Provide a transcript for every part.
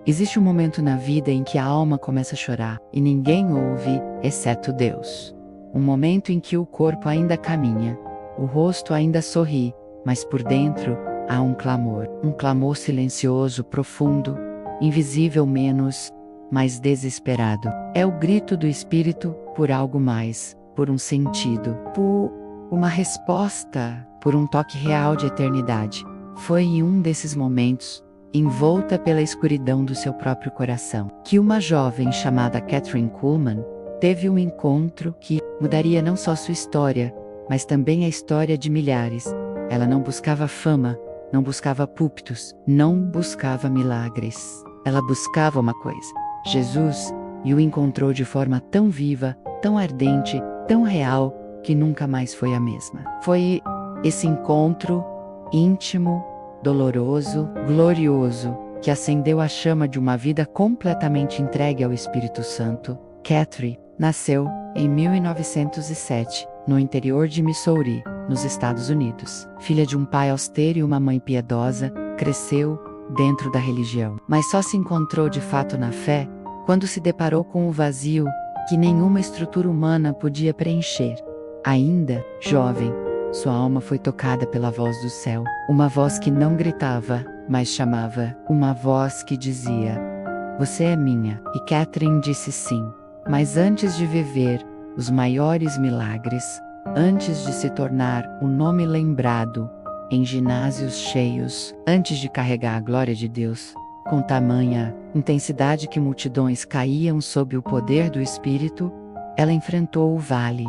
Existe um momento na vida em que a alma começa a chorar e ninguém ouve, exceto Deus. Um momento em que o corpo ainda caminha, o rosto ainda sorri, mas por dentro há um clamor silencioso, profundo, invisível menos, mas desesperado. É o grito do espírito por algo mais, por um sentido, por uma resposta, por um toque real de eternidade. Foi em um desses momentos, envolta pela escuridão do seu próprio coração, que uma jovem chamada Kathryn Kuhlman teve um encontro que mudaria não só sua história, mas também a história de milhares. Ela não buscava fama, não buscava púlpitos, não buscava milagres. Ela buscava uma coisa: Jesus, e o encontrou de forma tão viva, tão ardente, tão real, que nunca mais foi a mesma. Foi esse encontro íntimo, doloroso, glorioso, que acendeu a chama de uma vida completamente entregue ao Espírito Santo. Kathryn nasceu em 1907, no interior de Missouri, nos Estados Unidos. Filha de um pai austero e uma mãe piedosa, cresceu dentro da religião. Mas só se encontrou de fato na fé quando se deparou com o vazio que nenhuma estrutura humana podia preencher. Ainda jovem, sua alma foi tocada pela voz do céu, uma voz que não gritava, mas chamava, uma voz que dizia: "Você é minha." E Kathryn disse sim. Mas antes de viver os maiores milagres, antes de se tornar um nome lembrado em ginásios cheios, antes de carregar a glória de Deus com tamanha intensidade que multidões caíam sob o poder do Espírito, ela enfrentou o vale,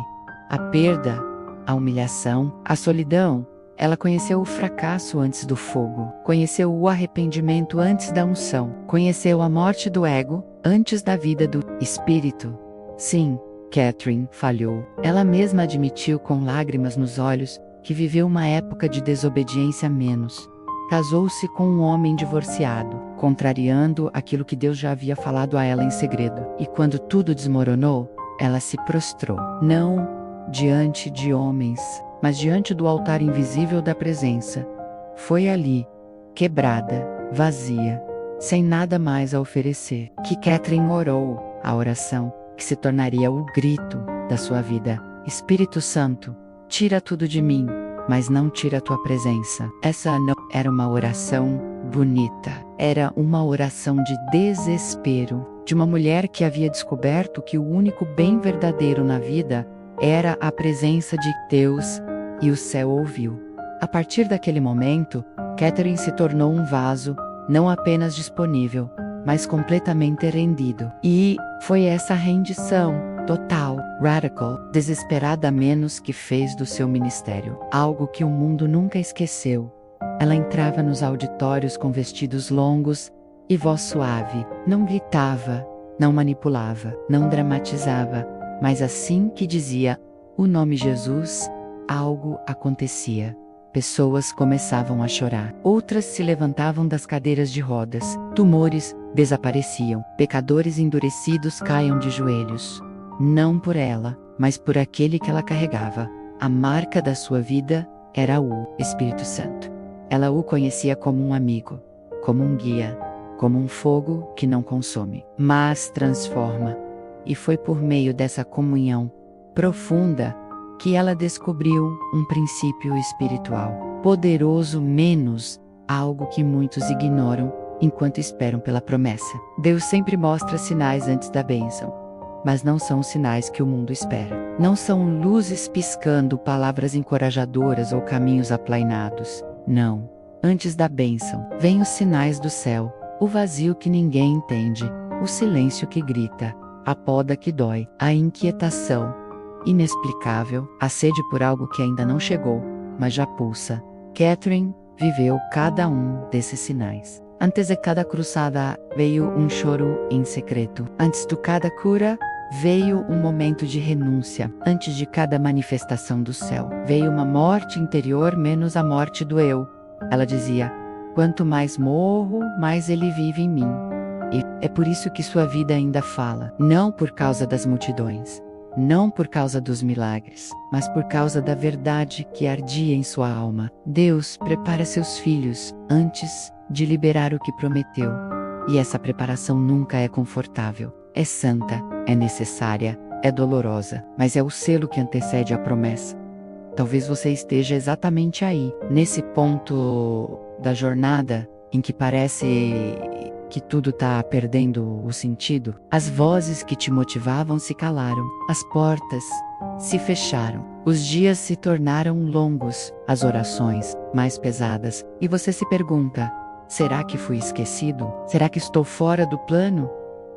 a perda, a humilhação, a solidão. Ela conheceu o fracasso antes do fogo, conheceu o arrependimento antes da unção, conheceu a morte do ego antes da vida do Espírito. Sim, Kathryn falhou. Ela mesma admitiu com lágrimas nos olhos que viveu uma época de desobediência menos. Casou-se com um homem divorciado, contrariando aquilo que Deus já havia falado a ela em segredo. E quando tudo desmoronou, ela se prostrou, não diante de homens, mas diante do altar invisível da presença. Foi ali, quebrada, vazia, sem nada mais a oferecer, que Kathryn orou a oração que se tornaria o grito da sua vida: Espírito Santo, tira tudo de mim, mas não tira a tua presença. Essa não era uma oração bonita, era uma oração de desespero, de uma mulher que havia descoberto que o único bem verdadeiro na vida era a presença de Deus, e o céu ouviu. A partir daquele momento, Kathryn se tornou um vaso, não apenas disponível, mas completamente rendido. E foi essa rendição total, radical, desesperada menos que fez do seu ministério algo que o mundo nunca esqueceu. Ela entrava nos auditórios com vestidos longos e voz suave, não gritava, não manipulava, não dramatizava, mas assim que dizia o nome Jesus, algo acontecia. Pessoas começavam a chorar. Outras se levantavam das cadeiras de rodas. Tumores desapareciam. Pecadores endurecidos caíam de joelhos. Não por ela, mas por aquele que ela carregava. A marca da sua vida era o Espírito Santo. Ela o conhecia como um amigo, como um guia, como um fogo que não consome, mas transforma. E foi por meio dessa comunhão profunda que ela descobriu um princípio espiritual poderoso menos, algo que muitos ignoram enquanto esperam pela promessa. Deus sempre mostra sinais antes da bênção, mas não são os sinais que o mundo espera. Não são luzes piscando, palavras encorajadoras ou caminhos aplainados. Não. Antes da bênção, vêm os sinais do céu, o vazio que ninguém entende, o silêncio que grita, a poda que dói, a inquietação inexplicável, a sede por algo que ainda não chegou, mas já pulsa. Kathryn viveu cada um desses sinais. Antes de cada cruzada veio um choro em secreto. Antes de cada cura veio um momento de renúncia. Antes de cada manifestação do céu veio uma morte interior menos a morte do eu. Ela dizia: quanto mais morro, mais ele vive em mim. E é por isso que sua vida ainda fala. Não por causa das multidões, não por causa dos milagres, mas por causa da verdade que ardia em sua alma. Deus prepara seus filhos antes de liberar o que prometeu. E essa preparação nunca é confortável. É santa, é necessária, é dolorosa, mas é o selo que antecede a promessa. Talvez você esteja exatamente aí, nesse ponto da jornada em que parece que tudo está perdendo o sentido. As vozes que te motivavam se calaram, as portas se fecharam, os dias se tornaram longos, as orações mais pesadas, e você se pergunta: será que fui esquecido? Será que estou fora do plano?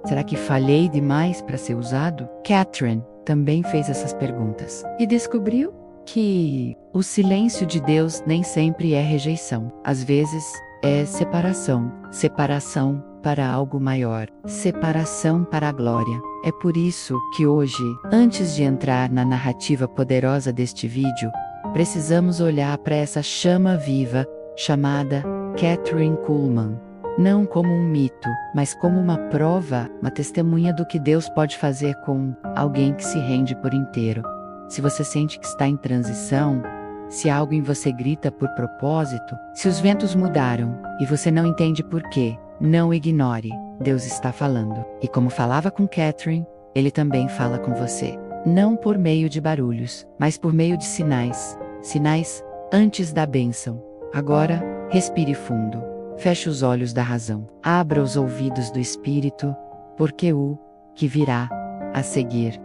Será que falhei demais para ser usado? Catherine também fez essas perguntas e descobriu que o silêncio de Deus nem sempre é rejeição. Às vezes é separação. Separação para algo maior. Separação para a glória. É por isso que hoje, antes de entrar na narrativa poderosa deste vídeo, precisamos olhar para essa chama viva chamada Kathryn Kuhlman. Não como um mito, mas como uma prova, uma testemunha do que Deus pode fazer com alguém que se rende por inteiro. Se você sente que está em transição, se algo em você grita por propósito, se os ventos mudaram e você não entende por quê, não ignore, Deus está falando. E como falava com Kathryn, Ele também fala com você. Não por meio de barulhos, mas por meio de sinais. Sinais antes da bênção. Agora, respire fundo. Feche os olhos da razão. Abra os ouvidos do Espírito, porque o que virá a seguir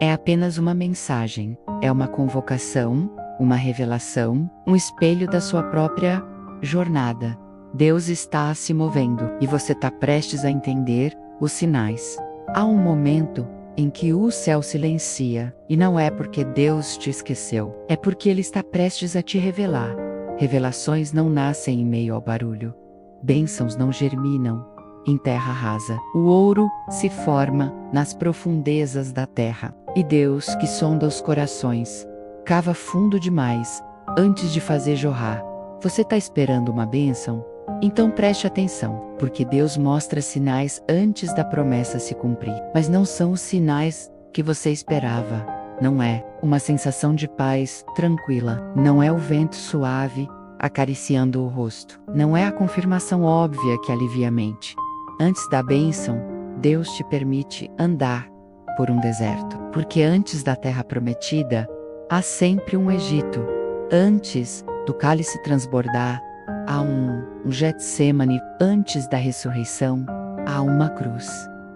é apenas uma mensagem, é uma convocação, uma revelação, um espelho da sua própria jornada. Deus está se movendo e você está prestes a entender os sinais. Há um momento em que o céu silencia, e não é porque Deus te esqueceu, é porque Ele está prestes a te revelar. Revelações não nascem em meio ao barulho. Bênçãos não germinam em terra rasa. O ouro se forma nas profundezas da terra. E Deus, que sonda os corações, cava fundo demais antes de fazer jorrar. Você está esperando uma bênção? Então preste atenção, porque Deus mostra sinais antes da promessa se cumprir. Mas não são os sinais que você esperava. Não é uma sensação de paz tranquila. Não é o vento suave acariciando o rosto. Não é a confirmação óbvia que alivia a mente. Antes da bênção, Deus te permite andar por um deserto. Porque antes da terra prometida, há sempre um Egito. Antes do cálice transbordar, há um Getsêmani. Antes da ressurreição, há uma cruz.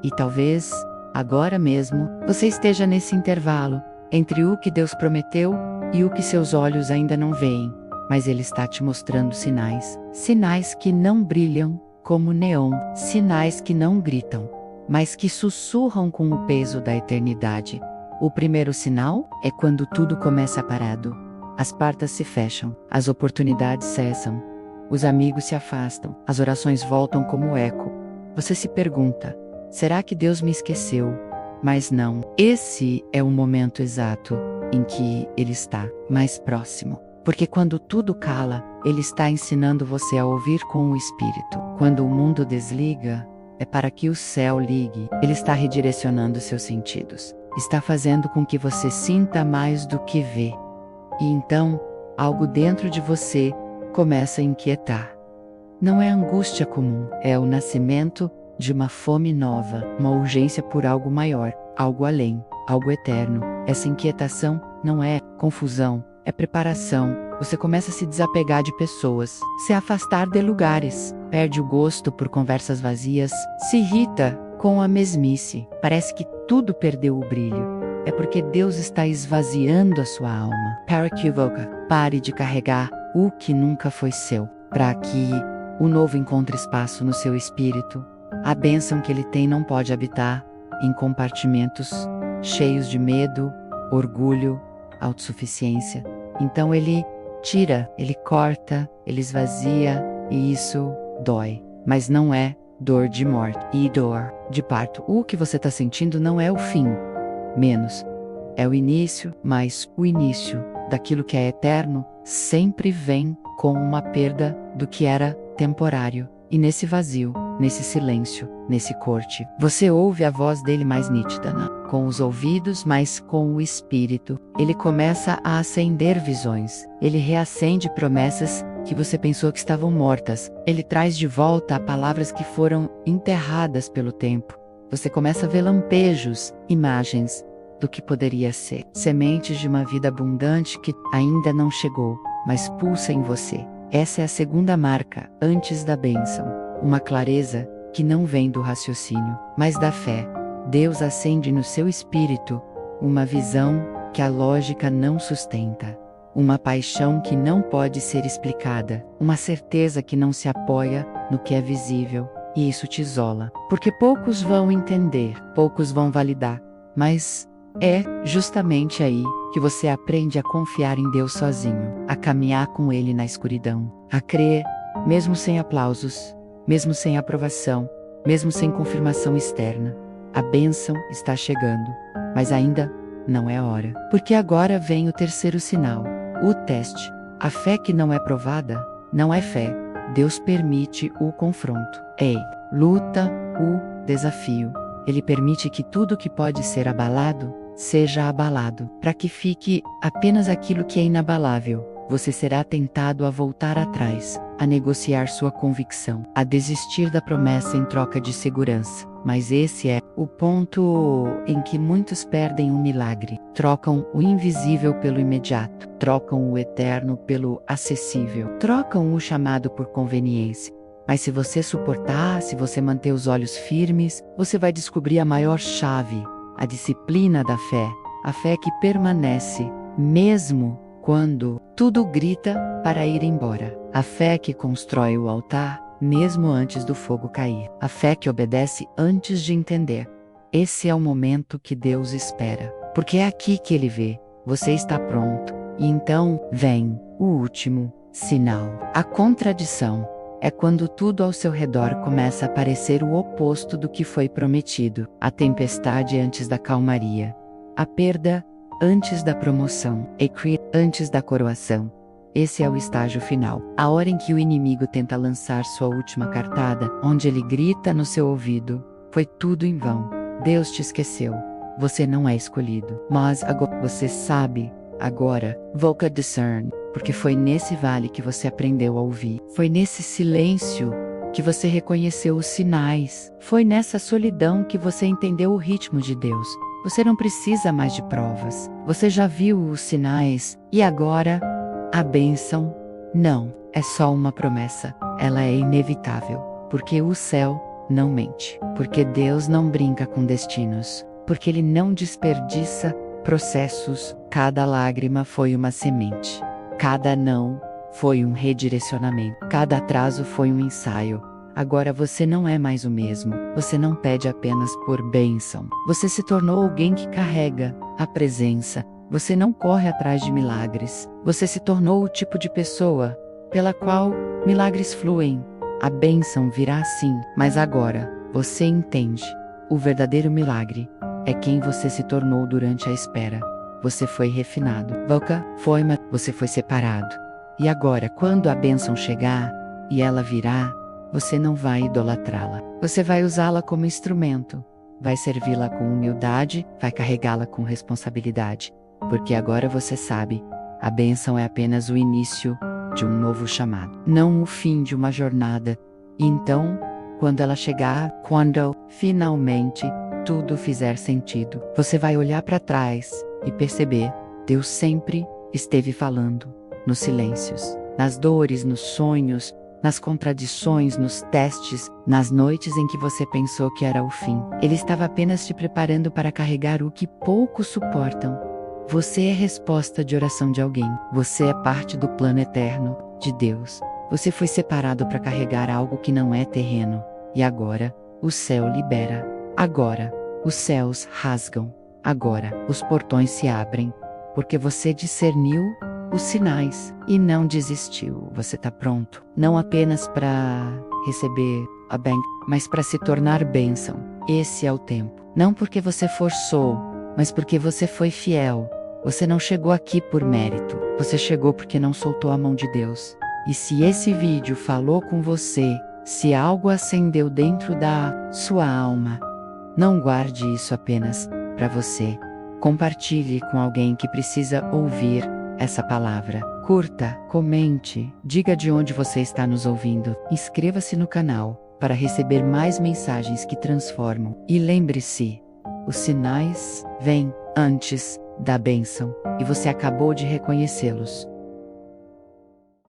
E talvez, agora mesmo, você esteja nesse intervalo entre o que Deus prometeu e o que seus olhos ainda não veem. Mas Ele está te mostrando sinais. Sinais que não brilham como neon. Sinais que não gritam, mas que sussurram com o peso da eternidade. O primeiro sinal é quando tudo começa parado. As portas se fecham, as oportunidades cessam, os amigos se afastam, as orações voltam como eco. Você se pergunta: será que Deus me esqueceu? Mas não. Esse é o momento exato em que Ele está mais próximo. Porque quando tudo cala, Ele está ensinando você a ouvir com o Espírito. Quando o mundo desliga, é para que o céu ligue. Ele está redirecionando seus sentidos. Está fazendo com que você sinta mais do que vê. E então, algo dentro de você começa a inquietar. Não é angústia comum, é o nascimento de uma fome nova, uma urgência por algo maior, algo além, algo eterno. Essa inquietação não é confusão, é preparação. Você começa a se desapegar de pessoas, se afastar de lugares, perde o gosto por conversas vazias, se irrita com a mesmice. Parece que tudo perdeu o brilho. É porque Deus está esvaziando a sua alma. Parakyuvoka, pare de carregar o que nunca foi seu, para que o novo encontre espaço no seu espírito. A bênção que Ele tem não pode habitar em compartimentos cheios de medo, orgulho, autossuficiência. Então Ele tira, Ele corta, Ele esvazia, e isso dói. Mas não é dor de morte e dor de parto. O que você está sentindo não é o fim, menos. É o início, mas o início daquilo que é eterno sempre vem com uma perda do que era temporário. E nesse vazio, nesse silêncio, nesse corte, você ouve a voz dele mais nítida, não com os ouvidos, mas com o espírito. Ele começa a acender visões. Ele reacende promessas que você pensou que estavam mortas. Ele traz de volta palavras que foram enterradas pelo tempo. Você começa a ver lampejos, imagens do que poderia ser. Sementes de uma vida abundante que ainda não chegou, mas pulsa em você. Essa é a segunda marca, antes da bênção. Uma clareza que não vem do raciocínio, mas da fé. Deus acende no seu espírito uma visão que a lógica não sustenta. Uma paixão que não pode ser explicada. Uma certeza que não se apoia no que é visível. E isso te isola. Porque poucos vão entender, poucos vão validar. Mas é justamente aí que você aprende a confiar em Deus sozinho. A caminhar com Ele na escuridão. A crer, mesmo sem aplausos, mesmo sem aprovação, mesmo sem confirmação externa. A bênção está chegando, mas ainda não é hora. Porque agora vem o terceiro sinal. O teste. A fé que não é provada, não é fé. Deus permite o confronto. Ei, luta, o desafio. Ele permite que tudo que pode ser abalado, seja abalado. Para que fique apenas aquilo que é inabalável. Você será tentado a voltar atrás, a negociar sua convicção, a desistir da promessa em troca de segurança. Mas esse é o ponto em que muitos perdem o milagre. Trocam o invisível pelo imediato. Trocam o eterno pelo acessível. Trocam o chamado por conveniência. Mas se você suportar, se você manter os olhos firmes, você vai descobrir a maior chave, a disciplina da fé. A fé que permanece, mesmo quando tudo grita para ir embora. A fé que constrói o altar, mesmo antes do fogo cair. A fé que obedece antes de entender. Esse é o momento que Deus espera. Porque é aqui que Ele vê. Você está pronto. E então, vem o último sinal. A contradição. É quando tudo ao seu redor começa a parecer o oposto do que foi prometido. A tempestade antes da calmaria. A perda antes da promoção. Antes da coroação. Esse é o estágio final. A hora em que o inimigo tenta lançar sua última cartada, onde ele grita no seu ouvido: foi tudo em vão. Deus te esqueceu. Você não é escolhido. Mas agora você sabe. Agora, Voca discern. Porque foi nesse vale que você aprendeu a ouvir. Foi nesse silêncio que você reconheceu os sinais. Foi nessa solidão que você entendeu o ritmo de Deus. Você não precisa mais de provas. Você já viu os sinais. E agora, a bênção? Não, é só uma promessa. Ela é inevitável. Porque o céu não mente. Porque Deus não brinca com destinos. Porque Ele não desperdiça processos. Cada lágrima foi uma semente. Cada não foi um redirecionamento. Cada atraso foi um ensaio. Agora você não é mais o mesmo. Você não pede apenas por bênção. Você se tornou alguém que carrega a presença. Você não corre atrás de milagres. Você se tornou o tipo de pessoa pela qual milagres fluem. A bênção virá sim, mas agora você entende. O verdadeiro milagre é quem você se tornou durante a espera. Você foi refinado. Você foi separado. E agora, quando a bênção chegar, e ela virá, você não vai idolatrá-la. Você vai usá-la como instrumento. Vai servi-la com humildade, vai carregá-la com responsabilidade. Porque agora você sabe, a bênção é apenas o início de um novo chamado. Não o fim de uma jornada. E então, quando ela chegar, quando, finalmente, tudo fizer sentido, você vai olhar para trás e perceber, Deus sempre esteve falando, nos silêncios, nas dores, nos sonhos, nas contradições, nos testes, nas noites em que você pensou que era o fim. Ele estava apenas te preparando para carregar o que poucos suportam. Você é resposta de oração de alguém. Você é parte do plano eterno de Deus. Você foi separado para carregar algo que não é terreno. E agora, o céu libera. Agora, os céus rasgam. Agora, os portões se abrem. Porque você discerniu os sinais e não desistiu. Você está pronto. Não apenas para receber a bênção, mas para se tornar bênção. Esse é o tempo. Não porque você forçou, mas porque você foi fiel. Você não chegou aqui por mérito. Você chegou porque não soltou a mão de Deus. E se esse vídeo falou com você, se algo acendeu dentro da sua alma, não guarde isso apenas para você. Compartilhe com alguém que precisa ouvir essa palavra. Curta, comente, diga de onde você está nos ouvindo. Inscreva-se no canal para receber mais mensagens que transformam. E lembre-se, os sinais vêm antes da bênção, e você acabou de reconhecê-los.